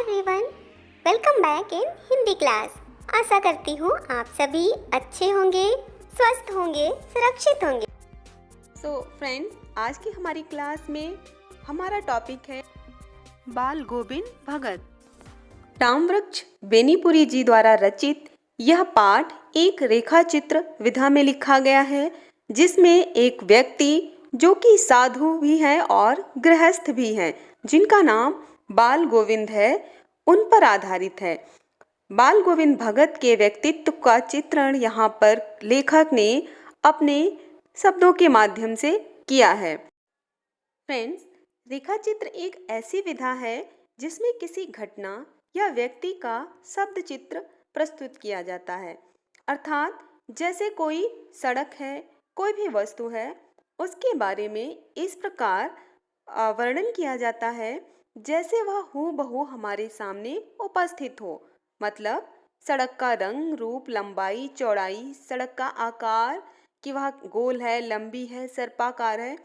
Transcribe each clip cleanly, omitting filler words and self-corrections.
Everyone, welcome back in Hindi class. आशा करती हूँ आप सभी अच्छे होंगे, स्वस्थ होंगे, सुरक्षित होंगे। फ्रेंड्स, आज की हमारी क्लास में हमारा टॉपिक है बाल गोविंद भगत। रामवृक्ष बेनीपुरी जी द्वारा रचित यह पाठ एक रेखा चित्र विधा में लिखा गया है, जिसमें एक व्यक्ति जो कि साधु भी हैं और गृहस्थ भी हैं, जिनका नाम बाल गोविंद है, उन पर आधारित है। बाल गोविंद भगत के व्यक्तित्व का चित्रण यहाँ पर लेखक ने अपने शब्दों के माध्यम से किया है। फ्रेंड्स, रेखा चित्र एक ऐसी विधा है जिसमें किसी घटना या व्यक्ति का शब्द चित्र प्रस्तुत किया जाता है। अर्थात जैसे कोई सड़क है, कोई भी वस्तु है, उसके बारे में इस प्रकार वर्णन किया जाता है जैसे वह हूबहू हमारे सामने उपस्थित हो। मतलब सड़क का रंग, रूप, लंबाई, चौड़ाई, सड़क का आकार कि वह गोल है, लंबी है, सर्पाकार है।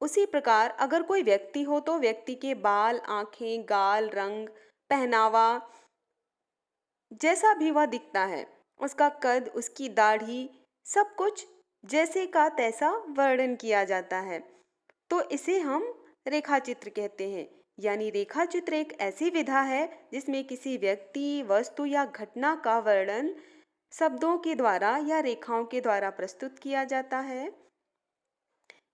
उसी प्रकार अगर कोई व्यक्ति हो तो व्यक्ति के बाल, आंखें, गाल, रंग, पहनावा, जैसा भी वह दिखता है, उसका कद, उसकी दाढ़ी, सब कुछ जैसे का तैसा वर्णन किया जाता है। तो इसे हम रेखा चित्र कहते हैं। यानी रेखा चित्र एक ऐसी विधा है जिसमें किसी व्यक्ति, वस्तु या घटना का वर्णन शब्दों के द्वारा या रेखाओं के द्वारा प्रस्तुत किया जाता है।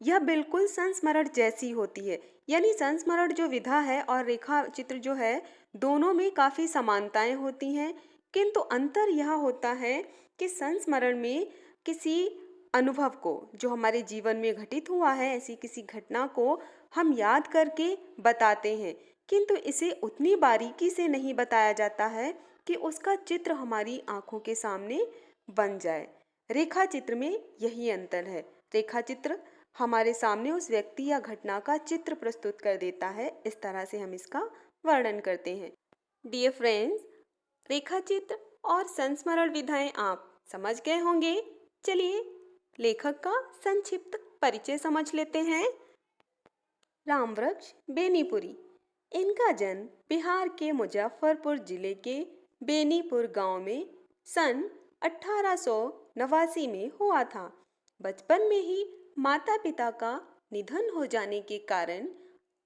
यह बिल्कुल संस्मरण जैसी होती है। यानी संस्मरण जो विधा है और रेखा चित्र जो है, दोनों में काफ़ी समानताएं होती हैं, किंतु अंतर यह होता है कि संस्मरण में किसी अनुभव को, जो हमारे जीवन में घटित हुआ है, ऐसी किसी घटना को हम याद करके बताते हैं, किंतु इसे उतनी बारीकी से नहीं बताया जाता है कि उसका चित्र हमारी आंखों के सामने बन जाए। रेखा चित्र में यही अंतर है। रेखा चित्र हमारे सामने उस व्यक्ति या घटना का चित्र प्रस्तुत कर देता है। इस तरह से हम इसका वर्णन करते हैं। डियर फ्रेंड्स, रेखा चित्र और संस्मरण विधाएं आप समझ गए होंगे। चलिए लेखक का संक्षिप्त परिचय समझ लेते हैं। रामवृक्ष बेनीपुरी, इनका जन्म बिहार के मुजफ्फरपुर जिले के बेनीपुर गांव में सन 1889 में हुआ था। बचपन में ही माता पिता का निधन हो जाने के कारण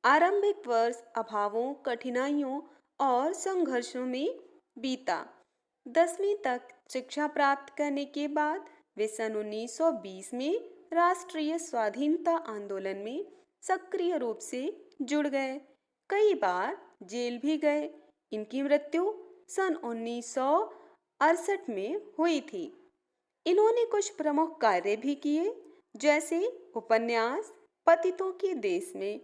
आरंभिक वर्ष अभावों, कठिनाइयों और संघर्षों में बीता। 10वीं तक शिक्षा प्राप्त करने के बाद वे सन 1920 में राष्ट्रीय स्वाधीनता आंदोलन में सक्रिय रूप से जुड़ गए। कई बार जेल भी गए। इनकी मृत्यु सन 1968 में हुई थी। इन्होंने कुछ प्रमुख कार्य भी किए, जैसे उपन्यास पतितों के देश में,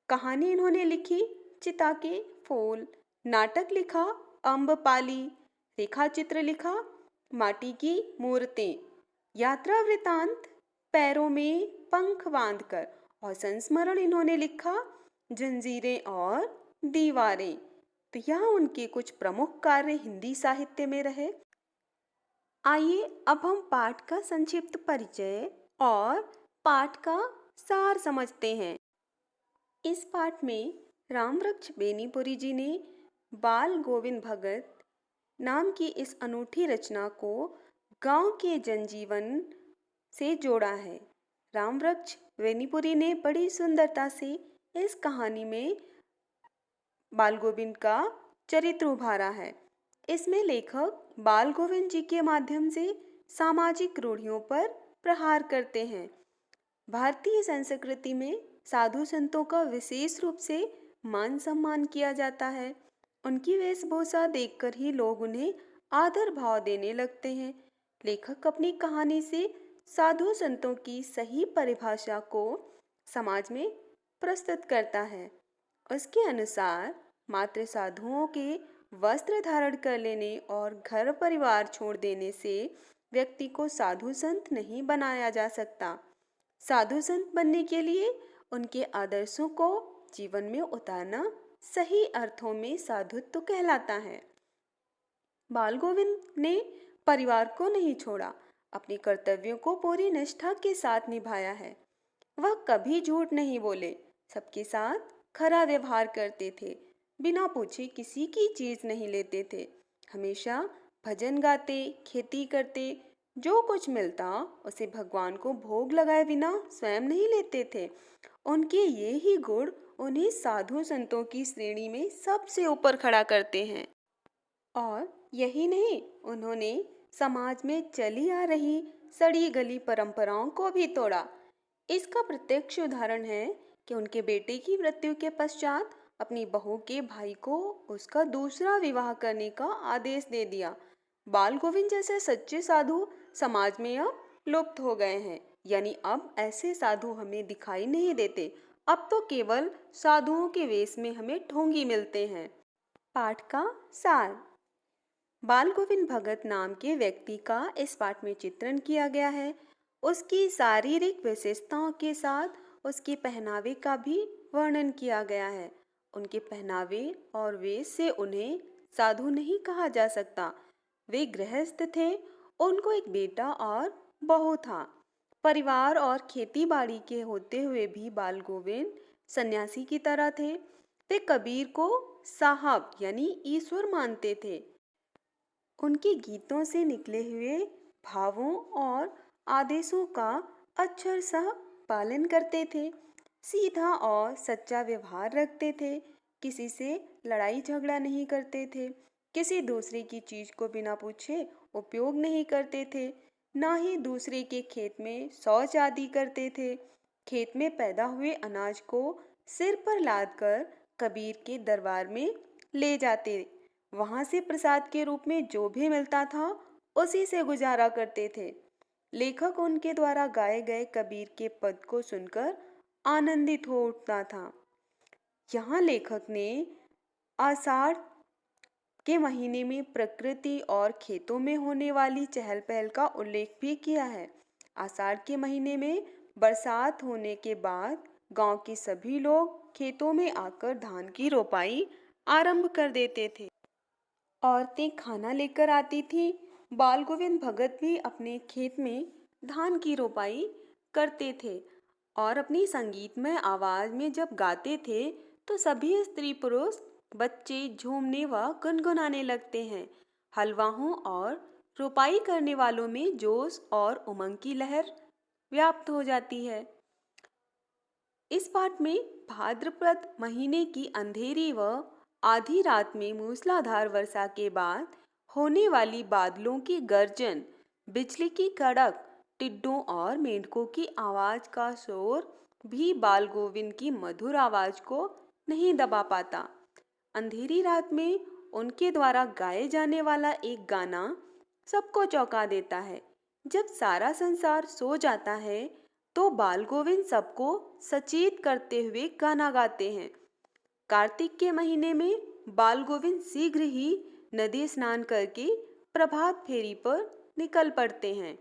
कहानी इन्होंने लिखी चिता के फूल, नाटक लिखा अम्बपाली, रेखा चित्र लिखा माटी की मूर्तें, यात्रा वृतांत पैरों में पंख बांधकर, और संस्मरण इन्होंने लिखा जंजीरें और दीवारें। तो यह उनके कुछ प्रमुख कार्य हिंदी साहित्य में रहे। आइए अब हम पाठ का संक्षिप्त परिचय और पाठ का सार समझते हैं। इस पाठ में रामवृक्ष बेनीपुरी जी ने बाल गोविंद भगत नाम की इस अनूठी रचना को गांव के जनजीवन से जोड़ा है। रामवृक्ष बेनीपुरी ने बड़ी सुंदरता से इस कहानी में बाल गोविंद का चरित्र उभारा है। इसमें लेखक बाल गोविंद जी के माध्यम से सामाजिक रूढ़ियों पर प्रहार करते हैं। भारतीय संस्कृति में साधु संतों का विशेष रूप से मान सम्मान किया जाता है। उनकी वेशभूषा देखकर ही लोग उन्हें आदर भाव देने लगते हैं। लेखक अपनी कहानी से साधु संतों की सही परिभाषा को समाज में प्रस्तुत करता है। उसके अनुसार मात्र साधुओं के वस्त्र धारण कर लेने और घर परिवार छोड़ देने से व्यक्ति को साधु संत नहीं बनाया जा सकता। साधु संत बनने के लिए उनके आदर्शों को जीवन में उतारना सही अर्थों में साधुत्व कहलाता है। बाल गोविंद ने परिवार को नहीं छोड़ा, अपने कर्तव्यों को पूरी निष्ठा के साथ निभाया है। वह कभी झूठ नहीं बोले, सबके साथ खरा व्यवहार करते थे। बिना पूछे किसी की चीज नहीं लेते थे। हमेशा भजन गाते, खेती करते, जो कुछ मिलता उसे भगवान को भोग लगाए बिना स्वयं नहीं लेते थे। उनके ये ही गुण उन्हें साधु संतों की श्रेणी में सबसे ऊपर खड़ा करते हैं। और यही नहीं, उन्होंने समाज में चली आ रही सड़ी गली परंपराओं को भी तोड़ा। इसका प्रत्यक्ष उदाहरण है कि उनके बेटे की मृत्यु के पश्चात अपनी बहू के भाई को उसका दूसरा विवाह करने का आदेश दे दिया। बाल गोविंद जैसे सच्चे साधु समाज में अब लुप्त हो गए हैं, यानी अब ऐसे साधु हमें दिखाई नहीं देते। अब तो केवल साधुओं के वेश में हमें ढोंगी मिलते हैं। पाठ का सार। बाल गोविंद भगत नाम के व्यक्ति का इस पाठ में चित्रण किया गया है। उसकी शारीरिक विशेषताओं के साथ उसके पहनावे का भी वर्णन किया गया है। उनके पहनावे और वेश से उन्हें साधु नहीं कहा जा सकता। वे गृहस्थ थे, उनको एक बेटा और बहू था। परिवार और खेती बाड़ी के होते हुए भी बाल गोविंद सन्यासी की तरह थे। वे कबीर को साहब यानी ईश्वर मानते थे। उनके गीतों से निकले हुए भावों और आदेशों का अक्षर सह पालन करते थे। सीधा और सच्चा व्यवहार रखते थे। किसी से लड़ाई झगड़ा नहीं करते थे। किसी दूसरे की चीज को बिना पूछे उपयोग नहीं करते थे। ना ही दूसरे के खेत में शौच आदि करते थे। खेत में पैदा हुए अनाज को सिर पर लादकर कबीर के दरबार में ले जाते। वहां से प्रसाद के रूप में जो भी मिलता था उसी से गुजारा करते थे। लेखक उनके द्वारा गाए गए कबीर के पद को सुनकर आनंदित हो उठता था। यहाँ लेखक ने आषाढ़ के महीने में प्रकृति और खेतों में होने वाली चहल पहल का उल्लेख भी किया है। आषाढ़ के महीने में बरसात होने के बाद गांव के सभी लोग खेतों में आकर धान की रोपाई आरंभ कर देते थे। औरतें खाना लेकर आती थीं। बाल गोविंद भगत भी अपने खेत में धान की रोपाई करते थे और अपनी संगीतमय आवाज में जब गाते थे तो सभी स्त्री पुरुष बच्चे झूमने व गुनगुनाने लगते हैं। हलवाहों और रोपाई करने वालों में जोश और उमंग की लहर व्याप्त हो जाती है। इस पाठ में भाद्रपद महीने की अंधेरी व आधी रात में मूसलाधार वर्षा के बाद होने वाली बादलों की गर्जन, बिजली की कड़क, टिड्डों और मेंढकों की आवाज का शोर भी बाल गोविंद की मधुर आवाज को नहीं दबा पाता। अंधेरी रात में उनके द्वारा गाए जाने वाला एक गाना सबको चौंका देता है। जब सारा संसार सो जाता है तो बाल गोविंद सबको सचेत करते हुए गाना गाते हैं। कार्तिक के महीने में बाल गोविंद शीघ्र ही नदी स्नान करके प्रभात फेरी पर निकल पड़ते हैं।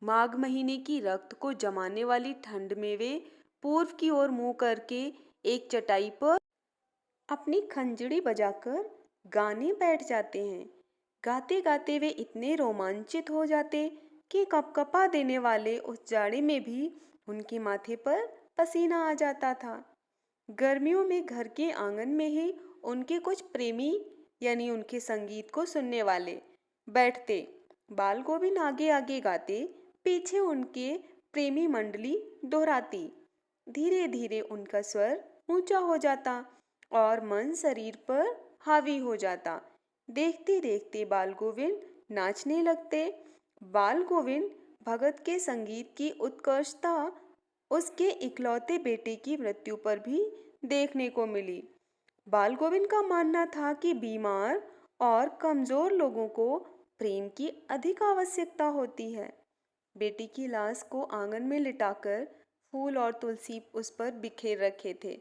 माघ महीने की रक्त को जमाने वाली ठंड में वे पूर्व की ओर मुंह करके एक चटाई पर अपनी खंजड़ी बजाकर गाने बैठ जाते हैं। गाते गाते वे इतने रोमांचित हो जाते कि कपकपा देने वाले उस जाड़े में भी उनके माथे पर पसीना आ जाता था। गर्मियों में घर के आंगन में ही उनके कुछ प्रेमी यानी उनके संगीत को सुनने वाले बैठते। बाल गोविंद आगे आगे गाते, पीछे उनके प्रेमी मंडली दोहराती। धीरे धीरे उनका स्वर ऊंचा हो जाता और मन शरीर पर हावी हो जाता। देखते देखते बाल गोविंद नाचने लगते। बाल गोविंद भगत के संगीत की उत्कृष्टता उसके इकलौते बेटे की मृत्यु पर भी देखने को मिली। बाल गोविंद का मानना था कि बीमार और कमजोर लोगों को प्रेम की अधिक आवश्यकता होती है। बेटी की लाश को आंगन में लिटाकर फूल और तुलसी उस पर बिखेर रखे थे।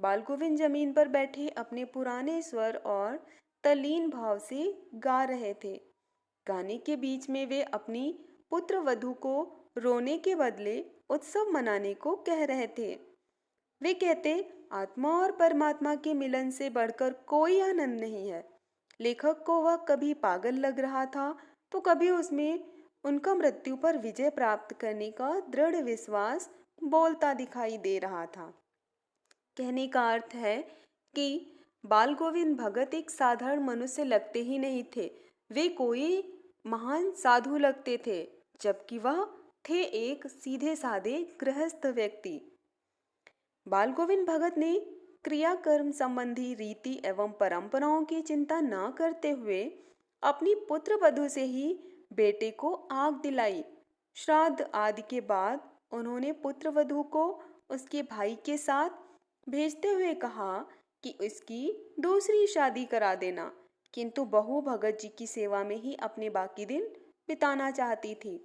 बाल गोविंद जमीन पर बैठे अपने पुराने स्वर और तल्लीन भाव से गा रहे थे। गाने के बीच में वे अपनी पुत्र वधू को रोने के बदले उत्सव मनाने को कह रहे थे। वे कहते, आत्मा और परमात्मा के मिलन से बढ़कर कोई आनंद नहीं है। लेखक को वह कभी पागल लग रहा था तो कभी उसमें उनका मृत्यु पर विजय प्राप्त करने का दृढ़ विश्वास बोलता दिखाई दे रहा था। कहने का अर्थ है कि बाल गोविंद भगत एक साधारण मनुष्य लगते ही नहीं थे, वे कोई महान साधु लगते थे, जबकि वह थे एक सीधे साधे गृहस्थ व्यक्ति। बाल गोविंद भगत ने क्रियाकर्म संबंधी रीति एवं परंपराओं की चिंता न करते हुए अपनी पुत्र वधू से ही बेटे को आग दिलाई। श्राद्ध आदि के बाद उन्होंने पुत्र वधू को उसके भाई के साथ भेजते हुए कहा कि इसकी दूसरी शादी करा देना, किंतु बहू भगत जी की सेवा में ही अपने बाकी दिन बिताना चाहती थी।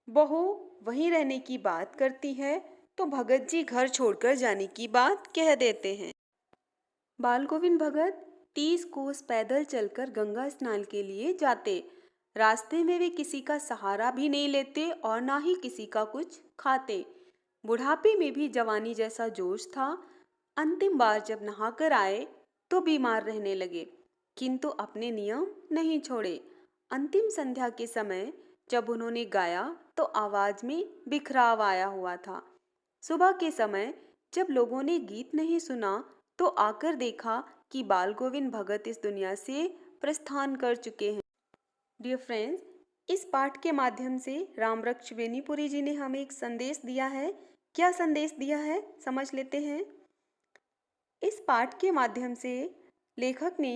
बहू वहीं रहने की बात करती है तो भगत जी घर छोड़कर जाने की बात कह देते हैं। बाल गोविंद भगत 30 कोस पैदल चलकर गंगा स्नान के लिए जाते। रास्ते में वे किसी का सहारा भी नहीं लेते और ना ही किसी का कुछ खाते। बुढ़ापे में भी जवानी जैसा जोश था। अंतिम बार जब नहाकर आए तो बीमार रहने लगे, किंतु अपने नियम नहीं छोड़े। अंतिम संध्या के समय जब उन्होंने गाया तो आवाज में बिखराव आया हुआ था। सुबह के समय जब लोगों ने गीत नहीं सुना तो आकर देखा कि बाल गोविंद भगत इस दुनिया से प्रस्थान कर चुके हैं। डियर फ्रेंड्स, इस पाठ के माध्यम से रामरक्ष बेनीपुरी जी ने हमें एक संदेश दिया है। क्या संदेश दिया है, समझ लेते हैं। इस पाठ के माध्यम से लेखक ने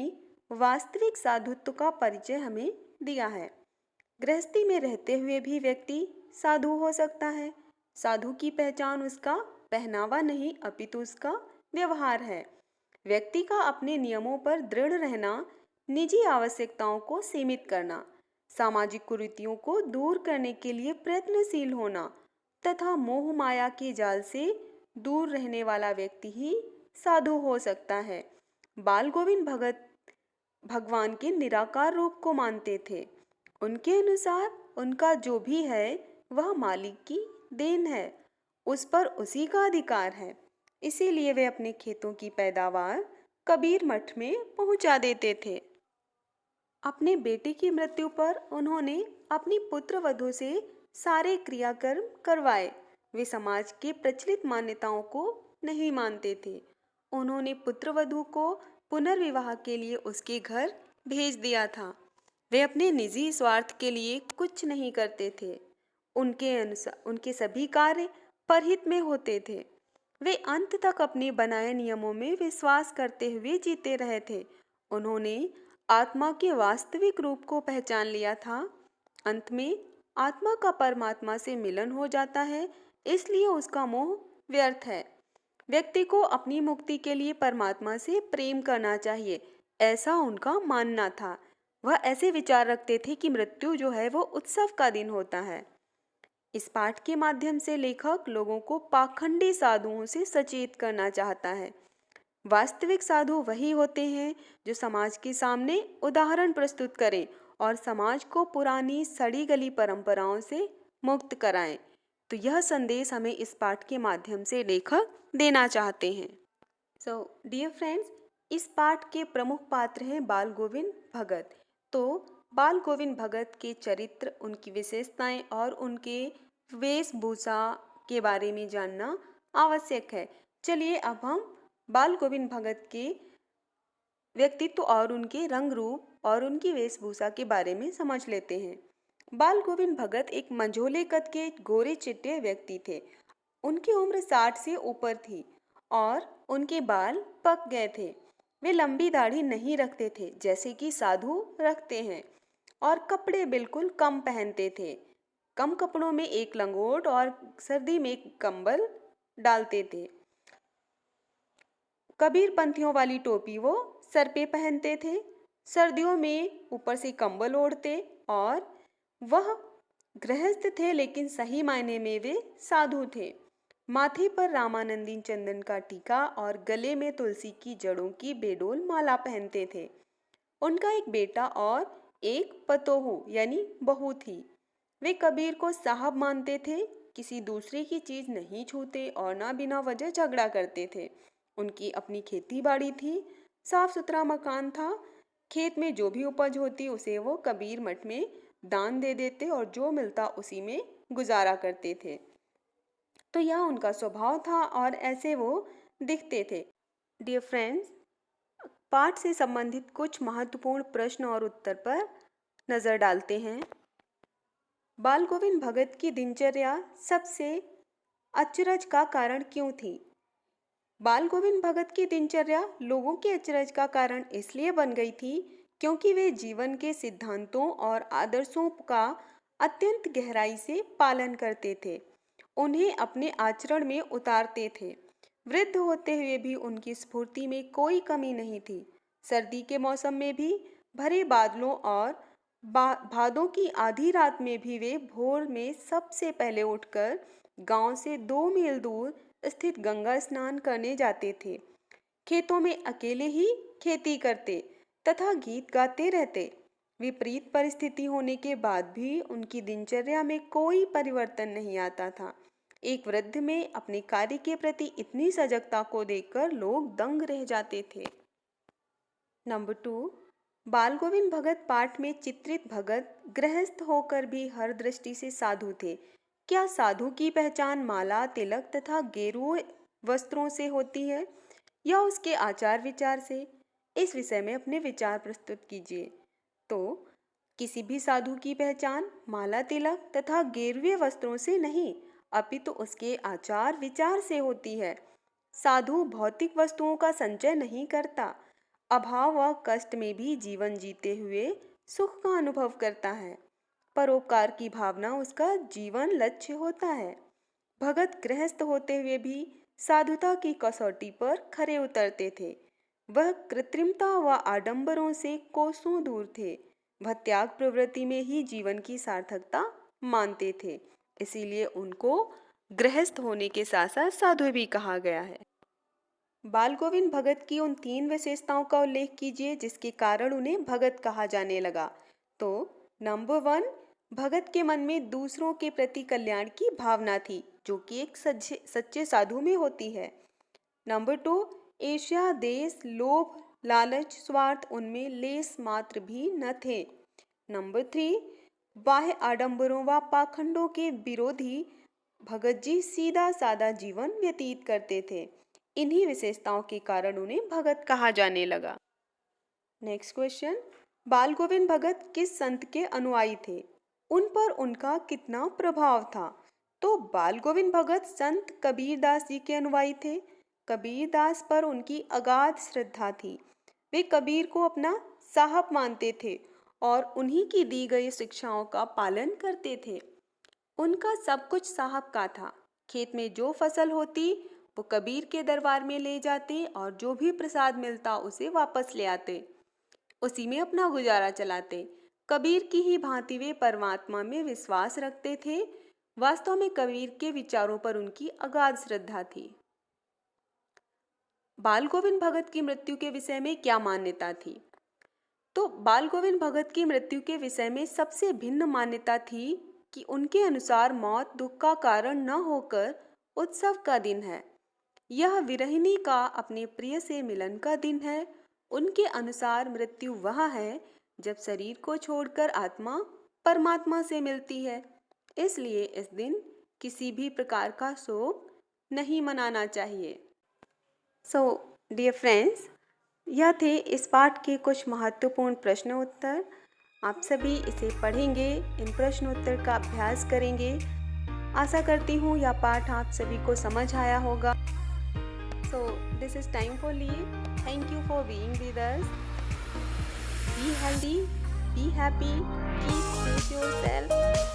वास्तविक साधुत्व का परिचय हमें दिया है। गृहस्थी में रहते हुए भी व्यक्ति साधु हो सकता है। साधु की पहचान उसका पहनावा नहीं अपितु उसका व्यवहार है। व्यक्ति का अपने नियमों पर दृढ़ रहना, निजी आवश्यकताओं को सीमित करना, सामाजिक कुरीतियों को दूर करने के लिए प्रयत्नशील होना तथा मोह माया के जाल से दूर रहने वाला व्यक्ति ही साधु हो सकता है। बाल गोविंद भगत भगवान के निराकार रूप को मानते थे। उनके अनुसार उनका जो भी है वह मालिक की देन है, उस पर उसी का अधिकार है। इसीलिए वे अपने खेतों की पैदावार कबीर मठ में पहुंचा देते थे। अपने बेटे की मृत्यु पर उन्होंने अपनी पुत्र वधू से सारे क्रियाकर्म करवाए। वे समाज के प्रचलित मान्यताओं को नहीं मानते थे। उन्होंने पुत्र वधू को पुनर्विवाह के लिए उसके घर भेज दिया था। वे अपने निजी स्वार्थ के लिए कुछ नहीं करते थे। उनके अनुसार उनके सभी कार्य परहित में होते थे। वे अंत तक अपने बनाए नियमों में विश्वास करते हुए जीते रहे थे। उन्होंने आत्मा के वास्तविक रूप को पहचान लिया था। अंत में आत्मा का परमात्मा से मिलन हो जाता है, इसलिए उसका मोह व्यर्थ है। व्यक्ति को अपनी मुक्ति के लिए परमात्मा से प्रेम करना चाहिए, ऐसा उनका मानना था। वह ऐसे विचार रखते थे कि मृत्यु जो है वो उत्सव का दिन होता है। इस पाठ के माध्यम से लेखक लोगों को पाखंडी साधुओं से सचेत करना चाहता है। वास्तविक साधु वही होते हैं जो समाज के सामने उदाहरण प्रस्तुत करें और समाज को पुरानी सड़ी गली परंपराओं से मुक्त कराएं। तो यह संदेश हमें इस पाठ के माध्यम से लेखक देना चाहते हैं। सो डियर फ्रेंड्स, इस पाठ के प्रमुख पात्र हैं बाल गोविंद भगत। तो बाल गोविंद भगत के चरित्र, उनकी विशेषताएं और उनके वेशभूषा के बारे में जानना आवश्यक है। चलिए अब हम बाल गोविंद भगत के व्यक्तित्व और उनके रंग रूप और उनकी वेशभूषा के बारे में समझ लेते हैं। बाल गोविंद भगत एक मंझोले कद के गोरे चिट्टे व्यक्ति थे। उनकी उम्र 60 से ऊपर थी और उनके बाल पक गए थे। वे लंबी दाढ़ी नहीं रखते थे जैसे कि साधु रखते हैं और कपड़े बिल्कुल कम पहनते थे। कम कपड़ों में एक लंगोट और सर्दी में एक कंबल डालते थे। कबीर पंथियों वाली टोपी वो सर पे पहनते थे। सर्दियों में ऊपर से कंबल ओढ़ते और वह गृहस्थ थे, लेकिन सही मायने में वे साधु थे। माथे पर रामानंदी चंदन का टीका और गले में तुलसी की जड़ों की बेडोल माला पहनते थे। उनका एक बेटा और एक पतोहू यानी बहू थी। वे कबीर को साहब मानते थे, किसी दूसरे की चीज नहीं छूते और ना बिना वजह झगड़ा करते थे। उनकी अपनी खेती बाड़ी थी, साफ सुथरा मकान था। खेत में जो भी उपज होती उसे वो कबीर मठ में दान दे देते और जो मिलता उसी में गुजारा करते थे। तो यह उनका स्वभाव था और ऐसे वो दिखते थे। डियर फ्रेंड्स, पाठ से संबंधित कुछ महत्वपूर्ण प्रश्न और उत्तर पर नजर डालते हैं। बाल गोविंद भगत की दिनचर्या सबसे अचरज का कारण क्यों थी? बाल गोविंद भगत की दिनचर्या लोगों के अचरज का कारण इसलिए बन गई थी क्योंकि वे जीवन के सिद्धांतों और आदर्शों का अत्यंत गहराई से पालन करते थे, उन्हें अपने आचरण में उतारते थे। वृद्ध होते हुए भी उनकी स्फूर्ति में कोई कमी नहीं थी। सर्दी के मौसम में भी, भरे बादलों और भादों की आधी रात में भी वे भोर में सबसे पहले उठकर गांव से 2 मील दूर स्थित गंगा स्नान करने जाते थे। खेतों में अकेले ही खेती करते तथा गीत गाते रहते। विपरीत परिस्थिति होने के बाद भी उनकी दिनचर्या में कोई परिवर्तन नहीं आता था। एक वृद्ध में अपने कार्य के प्रति इतनी सजगता को देखकर लोग दंग रह जाते थे। नंबर 2, बाल गोविंद भगत पाठ में चित्रित भगत गृहस्थ होकर भी हर दृष्टि से साधु थे। क्या साधु की पहचान माला, तिलक तथा गेरुए वस्त्रों से होती है या उसके आचार विचार से? इस विषय में अपने विचार प्रस्तुत कीजिए। तो किसी भी साधु की पहचान माला, तिलक तथा गेरुए वस्त्रों से नहीं, अपितु उसके आचार विचार से होती है। साधु भौतिक वस्तुओं का संचय नहीं करता, अभाव व कष्ट में भी जीवन जीते हुए सुख का अनुभव करता है। परोपकार की भावना उसका जीवन लक्ष्य होता है। भगत गृहस्थ होते हुए भी साधुता की कसौटी पर खरे उतरते थे। वह कृत्रिमता व आडंबरों से कोसों दूर थे। वह त्याग प्रवृत्ति में ही जीवन की सार्थकता मानते थे, इसीलिए उनको गृहस्थ होने के साथ साथ साधु भी कहा गया है। बाल गोविंद भगत की उन 3 विशेषताओं का उल्लेख कीजिए जिसके कारण उन्हें भगत कहा जाने लगा। तो नंबर 1, भगत के मन में दूसरों के प्रति कल्याण की भावना थी, जो कि एक सच्चे साधु में होती है। नंबर 2, ईर्ष्या, देश, लोभ, लालच, स्वार्थ उनमें लेस मात्र भी न थे। नंबर 3, बाह्य आडंबरों व पाखंडों के विरोधी भगत जी सीधा सादा जीवन व्यतीत करते थे। इन्हीं विशेषताओं के कारण उन्हें भगत कहा जाने लगा। नेक्स्ट क्वेश्चन, बाल गोविंद भगत किस संत के अनुयायी थे? उन पर उनका कितना प्रभाव था? तो बाल गोविंद भगत संत कबीर दास जी के अनुयायी थे। कबीर दास पर उनकी अगाध श्रद्धा थी। वे कबीर को अपना साहब मानते थे और उन्हीं की दी गई शिक्षाओं का पालन करते थे। उनका सब कुछ साहब का था। खेत में जो फसल होती वो कबीर के दरबार में ले जाते और जो भी प्रसाद मिलता उसे वापस ले आते। उसी में अपना गुजारा चलाते। कबीर की ही भांति वे परमात्मा में विश्वास रखते थे। वास्तव में कबीर के विचारों पर उनकी अगाध श्रद्धा थी। बाल गोविंद भगत की मृत्यु के विषय में क्या मान्यता थी? तो बाल गोविंद भगत की मृत्यु के विषय में सबसे भिन्न मान्यता थी कि उनके अनुसार मौत दुख का कारण न होकर उत्सव का दिन है। यह विरहिणी का अपने प्रिय से मिलन का दिन है। उनके अनुसार मृत्यु वह है जब शरीर को छोड़कर आत्मा परमात्मा से मिलती है। इसलिए इस दिन किसी भी प्रकार का शोक नहीं मनाना चाहिए। सो डियर फ्रेंड्स, यह थे इस पाठ के कुछ महत्वपूर्ण प्रश्न उत्तर। आप सभी इसे पढ़ेंगे, इन प्रश्न उत्तर का अभ्यास करेंगे। आशा करती हूँ यह पाठ आप सभी को समझ आया होगा। So this is time for leave. Thank you for being with us. Be healthy, be happy, keep safe yourself.